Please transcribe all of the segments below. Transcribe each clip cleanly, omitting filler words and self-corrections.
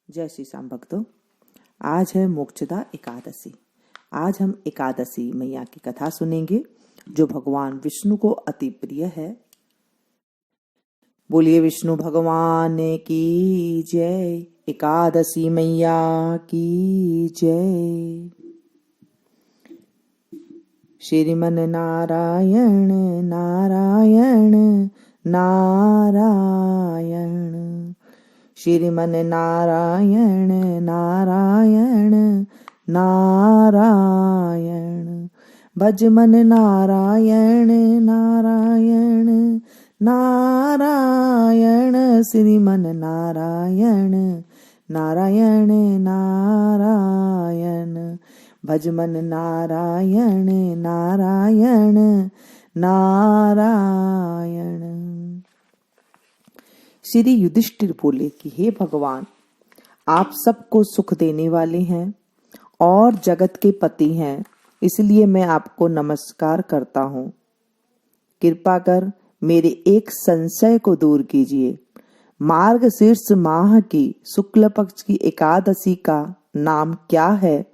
जय श्री श्याम भक्तों। आज है मोक्षदा एकादशी। आज हम एकादशी मैया की कथा सुनेंगे जो भगवान विष्णु को अति प्रिय है। बोलिए विष्णु भगवान की जय, एकादशी मैया की जय। श्रीमन नारायण नारायण नारायण, श्रीमन नारायण नारायण नारायण, भजमन नारायण नारायण नारायण, श्रीमन नारायण नारायण नारायण, भजमन नारायण नारायण नारायण। श्री युधिष्ठिर बोले कि हे भगवान, आप सबको सुख देने वाले हैं और जगत के पति हैं, इसलिए मैं आपको नमस्कार करता हूँ। कृपा कर मेरे एक संशय को दूर कीजिए। मार्गशीर्ष माह की शुक्ल पक्ष की एकादशी का नाम क्या है?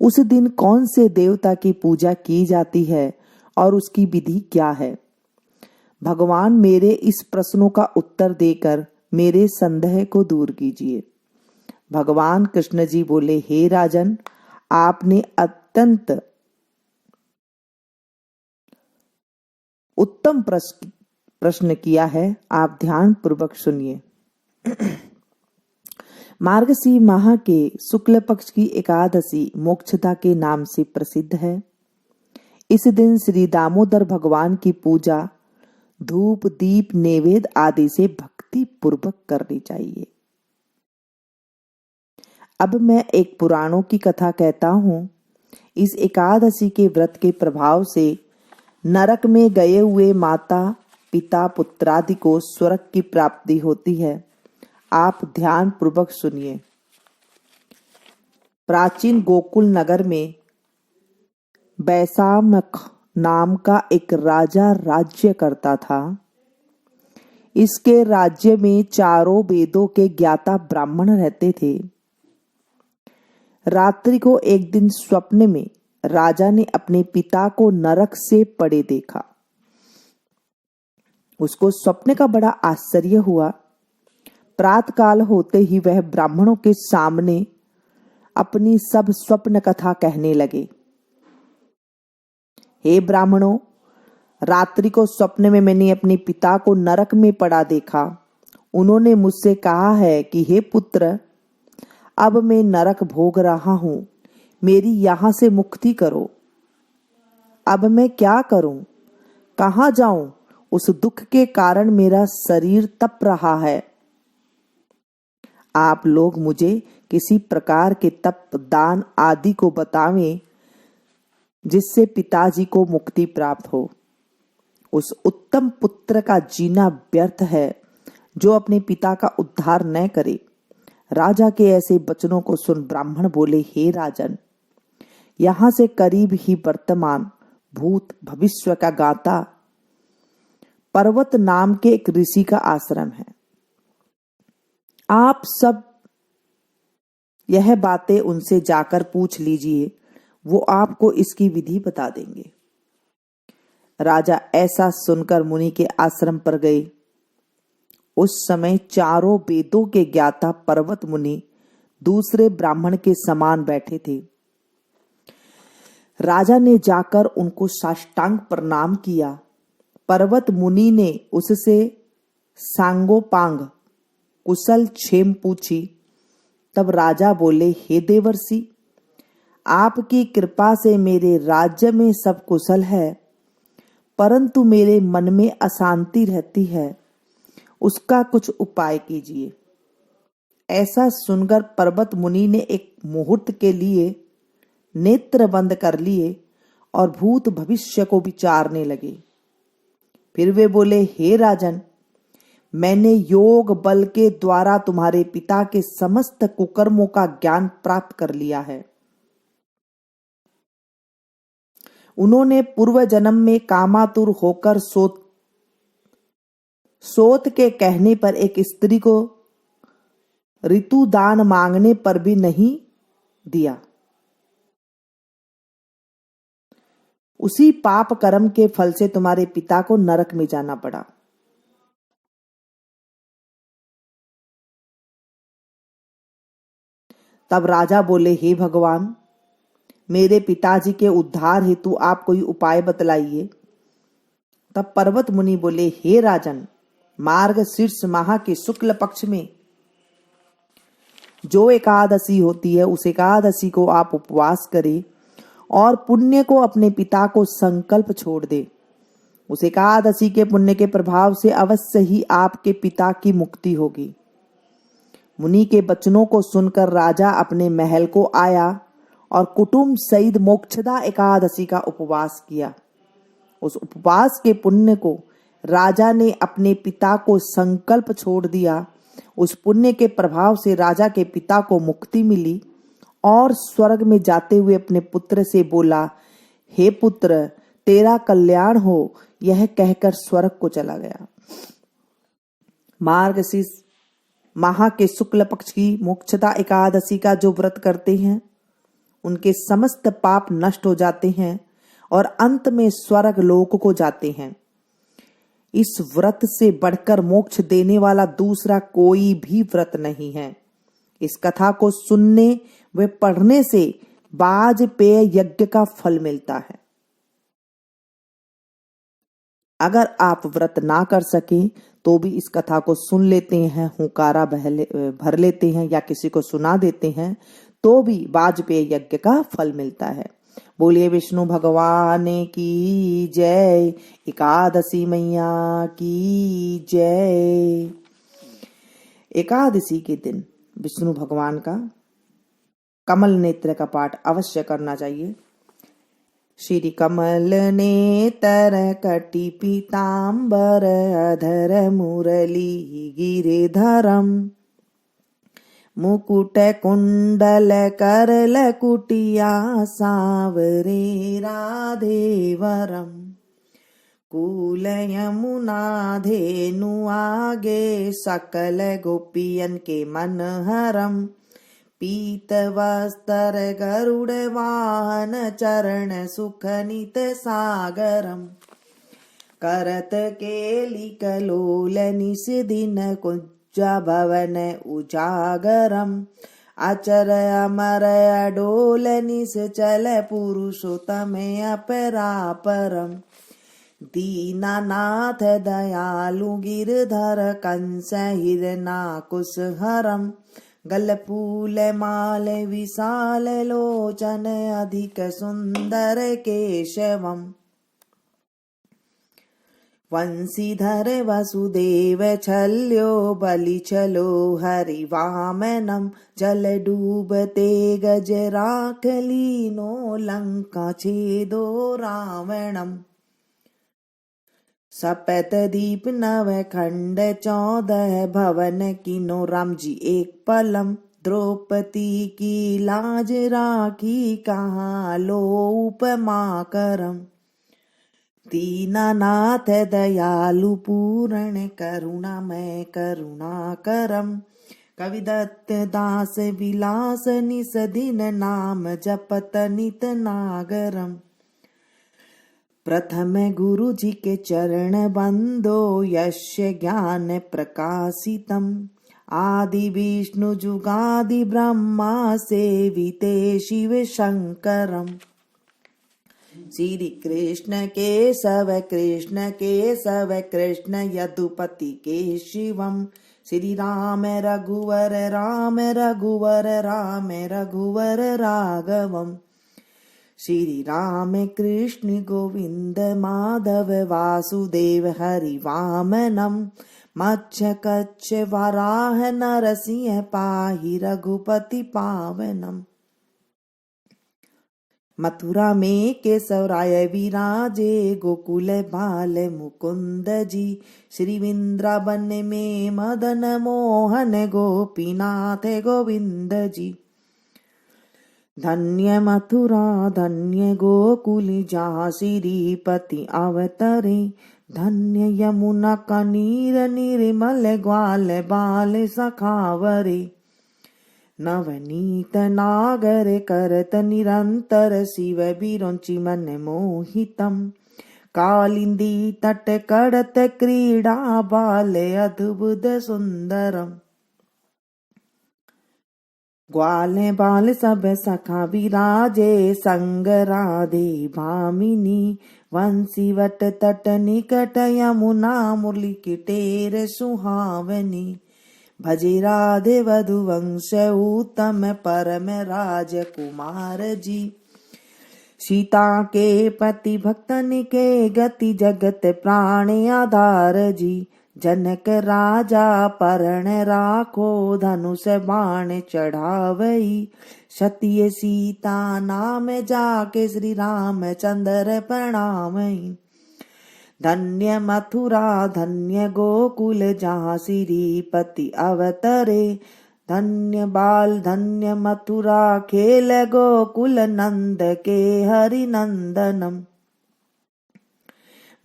उस दिन कौन से देवता की पूजा की जाती है और उसकी विधि क्या है? भगवान मेरे इस प्रश्नों का उत्तर देकर मेरे संदेह को दूर कीजिए। भगवान कृष्ण जी बोले, हे राजन, आपने अत्यंत उत्तम प्रश्न किया है, आप ध्यान पूर्वक सुनिए। मार्गशीर्ष माह के शुक्ल पक्ष की एकादशी मोक्षदा के नाम से प्रसिद्ध है। इस दिन श्री दामोदर भगवान की पूजा धूप दीप नैवेद्य आदि से भक्ति पूर्वक करनी चाहिए। अब मैं एक पुराणों की कथा कहता हूँ। इस एकादशी के व्रत के प्रभाव से नरक में गए हुए माता पिता पुत्रादि को स्वर्ग की प्राप्ति होती है। आप ध्यान पूर्वक सुनिए। प्राचीन गोकुल नगर में वैशामख नाम का एक राजा राज्य करता था। इसके राज्य में चारों वेदों के ज्ञाता ब्राह्मण रहते थे। रात्रि को एक दिन स्वप्न में राजा ने अपने पिता को नरक से पड़े देखा। उसको स्वप्न का बड़ा आश्चर्य हुआ। प्रातःकाल होते ही वह ब्राह्मणों के सामने अपनी सब स्वप्न कथा कहने लगे। हे ब्राह्मणों, रात्रि को स्वप्न में मैंने अपने पिता को नरक में पड़ा देखा। उन्होंने मुझसे कहा है कि हे पुत्र, अब मैं नरक भोग रहा हूं, मेरी यहां से मुक्ति करो। अब मैं क्या करूं, कहां जाऊं? उस दुख के कारण मेरा शरीर तप रहा है। आप लोग मुझे किसी प्रकार के तप दान आदि को बतावें जिससे पिताजी को मुक्ति प्राप्त हो। उस उत्तम पुत्र का जीना व्यर्थ है जो अपने पिता का उद्धार न करे। राजा के ऐसे वचनों को सुन ब्राह्मण बोले, हे राजन, यहां से करीब ही वर्तमान भूत भविष्य का गाता पर्वत नाम के एक ऋषि का आश्रम है। आप सब यह बातें उनसे जाकर पूछ लीजिए, वो आपको इसकी विधि बता देंगे। राजा ऐसा सुनकर मुनि के आश्रम पर गए। उस समय चारों वेदों के ज्ञाता पर्वत मुनि दूसरे ब्राह्मण के समान बैठे थे। राजा ने जाकर उनको साष्टांग प्रणाम किया। पर्वत मुनि ने उससे सांगोपांग कुशल क्षेम पूछी। तब राजा बोले, हे देवर्षि, आपकी कृपा से मेरे राज्य में सब कुशल है, परंतु मेरे मन में अशांति रहती है, उसका कुछ उपाय कीजिए। ऐसा सुनकर पर्वत मुनि ने एक मुहूर्त के लिए नेत्र बंद कर लिए और भूत भविष्य को विचारने लगे। फिर वे बोले, हे राजन, मैंने योग बल के द्वारा तुम्हारे पिता के समस्त कुकर्मों का ज्ञान प्राप्त कर लिया है। उन्होंने पूर्व जन्म में कामातुर होकर सोत के कहने पर एक स्त्री को ऋतु दान मांगने पर भी नहीं दिया। उसी पाप कर्म के फल से तुम्हारे पिता को नरक में जाना पड़ा। तब राजा बोले, हे भगवान, मेरे पिताजी के उद्धार हेतु आप कोई उपाय बतलाइए। तब पर्वत मुनि बोले, हे राजन, मार्ग शीर्ष माह के शुक्ल पक्ष में जो एकादशी होती है, उस एकादशी को आप उपवास करें और पुण्य को अपने पिता को संकल्प छोड़ दे। उस एकादशी के पुण्य के प्रभाव से अवश्य ही आपके पिता की मुक्ति होगी। मुनि के वचनों को सुनकर राजा अपने महल को आया और कुटुंब सहित मोक्षदा एकादशी का उपवास किया। उस उपवास के पुण्य को राजा ने अपने पिता को संकल्प छोड़ दिया। उस पुण्य के प्रभाव से राजा के पिता को मुक्ति मिली और स्वर्ग में जाते हुए अपने पुत्र से बोला, हे पुत्र, तेरा कल्याण हो। यह कहकर स्वर्ग को चला गया। मार्गशीर्ष माह के शुक्ल पक्ष की मोक्षदा एकादशी का जो व्रत करते हैं, उनके समस्त पाप नष्ट हो जाते हैं और अंत में स्वर्ग लोक को जाते हैं। इस व्रत से बढ़कर मोक्ष देने वाला दूसरा कोई भी व्रत नहीं है। इस कथा को सुनने व पढ़ने से वाजपेय यज्ञ का फल मिलता है। अगर आप व्रत ना कर सके तो भी इस कथा को सुन लेते हैं, हुंकारा भर लेते हैं या किसी को सुना देते हैं, तो भी वाजपेय यज्ञ का फल मिलता है। बोलिए विष्णु भगवान की जय, एकादशी मैया की जय। एकादशी के दिन विष्णु भगवान का कमल नेत्र का पाठ अवश्य करना चाहिए। श्री कमल नेतर कटि पीतांबर अधर मुरली गिरिधरम मुकुट कुंडल करल कुटिया सांवरे राधेवरम कूल यमुना धेनु आगे सकल गोपियन के मनहरम पीत वस्त्र गरुड़ वाहन चरण सुख नित सागरम करत केली कलोल निस दिन कुंजा भवन उजागरम अचर अमर अडोल निस चल पुरुषोत्तम अपरापरम दीनानाथ दयालु गिरधर कंस हिरनाकुश हरम गलफूल माल विशाल लोचन अधिक सुंदर केशवम वंशीधर वसुदेव छल्यो बलि चलो हरि वामनम जल डूबते गज राख लीनो लंका छेदो रावणम सपत दीप नव खंड 14 भवन किनो राम जी एक पलम द्रौपदी की लाज राखी कहाँ लो उपमा करम दीनानाथ दयालु पूर्ण करुणामय करुणा करम कविदत्त दास विलास निस दिन नाम जपत नित नागरम प्रथम गुरु जी के चरण बंदो यस्य ज्ञान प्रकाशितम आदि विष्णु जुगादि ब्रह्मा सेविते शिव शंकरम श्री कृष्ण केशव कृष्ण यदुपति के शिवम श्री राम रघुवर रघुवर राघवम श्री राम कृष्ण गोविंद माधव वासुदेव हरि वामनम मच्छ कच्छ वराह नरसिंह पाहि रघुपति पावनम मथुरा में केशवराय विराजे गोकुल बाल मुकुंद जी श्री वृंदावन में मदन मोहन गोपीनाथ गोविंद जी धन्य मथुरा धन्य गोकुल जहाँ श्रीपति अवतरे धन्य यमुना का नीर निर्मल ग्वाल बाल सखावरे नवनीत नागर करत निरंतर शिव विरोंचि मन मोहितम कालिंदी तट कड़त क्रीडा बाल अद्भुत सुंदरम ग्वाले बाल सब सखा विराजे संग राधे भामिनी वंशीवट तट निकट यमुना मुरली किटेर सुहावनी भजे राधे वधुवंश उत्तम परम राजकुमार जी सीता के पति भक्तन के गति जगत प्राण आधार जी जनक राजा परण राखो धनुष बाण चढ़ावई सत्य सीता नाम जाके श्री राम चंद्र प्रणामई धन्य मथुरा धन्य गोकुल जहाँ श्रीपति अवतरे धन्य बाल धन्य मथुरा खेल गोकुल नंद के हरि नंदनम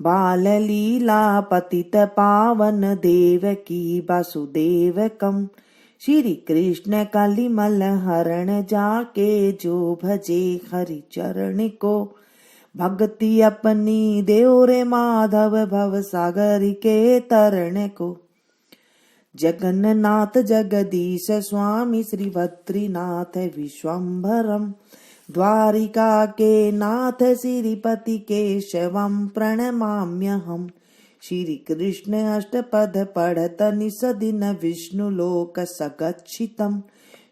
बाल लीला पतित पावन देवकी वासुदेवकम श्री कृष्ण कलिमल हरण जाके जो भजे हरि चरण को भक्ति अपनी देव रे माधव भव सागर के तरण को जगन्नाथ जगदीश स्वामी श्री बद्रीनाथ विश्वम्भरम द्वारिका के नाथ श्रीपति केशवम प्रणमाम्यहम् श्री कृष्ण अष्टपद पढ़त निस दिन विष्णु लोक सगच्छितम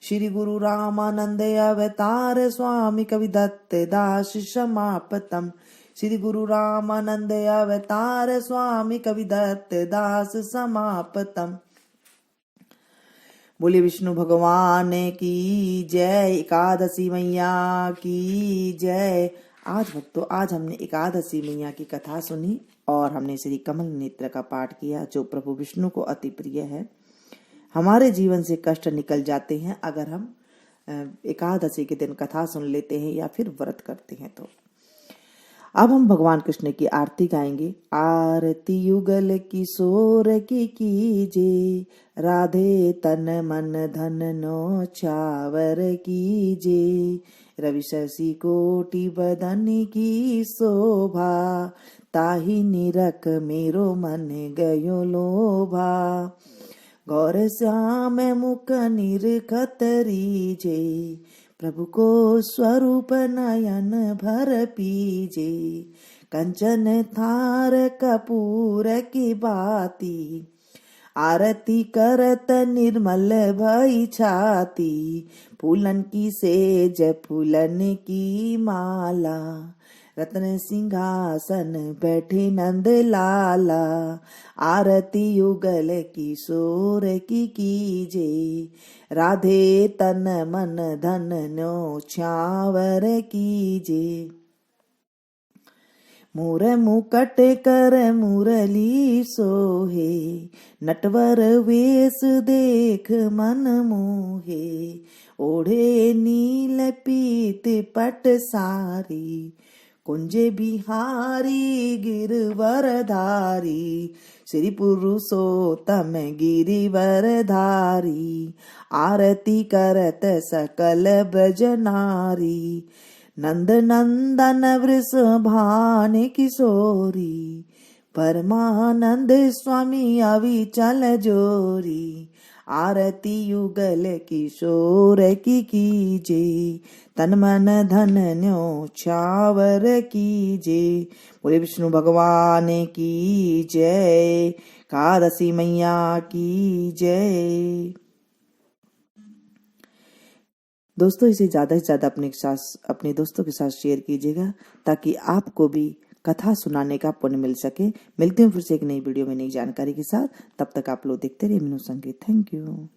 श्री गुरु रामानंद अवतार स्वामी कविदत्त दास समापतम श्री गुरु रामानंद अवतार स्वामी कविदत्त दास समापतम। बोले विष्णु भगवान की जय। एकादशी मैया की जय। आज भक्तों, आज हमने एकादशी मैया की कथा सुनी और हमने श्री कमल नेत्र का पाठ किया, जो प्रभु विष्णु को अति प्रिय है। हमारे जीवन से कष्ट निकल जाते हैं अगर हम एकादशी के दिन कथा सुन लेते हैं या फिर व्रत करते हैं। तो अब हम भगवान कृष्ण की आरती गाएंगे। आरती युगल किशोर की कीजे, राधे तन मन धन नो छावर कीजे, रवि शशि कोटि बदन की शोभा, ताहि निरख मेरो मन गयो लोभा, गौर श्याम मुख निरखत रीजे, प्रभु को स्वरूप नयन भर पीजे, कंचन थार कपूर की बाती, आरती करत निर्मल भई छाती, फूलन की सेज फूलन की माला, रत्न सिंहासन बैठे नंद लाला, आरती युगल किशोर की कीजे, राधे तन मन धन नो छावर कीजे, मोर मुकट कर मुरली सोहे, नटवर वेश देख मन मोहे, ओढ़े नील पीत पट सारी, कुंजे बिहारी गिरवर धारी, श्री पुरुषोत्तम गिरिवर धारी, आरती करत सकल ब्रज नारी, नंद नंदन वृषभान किशोरी, परमानंद स्वामी अविचल जोरी, आरती युगल किशोर की कीजे, तन मन धन न्यो छावर कीजे। बोले विष्णु भगवान की जय। एकादशी मैया की जय। दोस्तों, इसे ज्यादा से ज्यादा अपने दोस्तों के साथ शेयर कीजिएगा, ताकि आपको भी कथा सुनाने का पुण्य मिल सके। मिलते हैं फिर से एक नई वीडियो में नई जानकारी के साथ। तब तक आप लोग देखते रहिए मीनू संगीत। Thank you.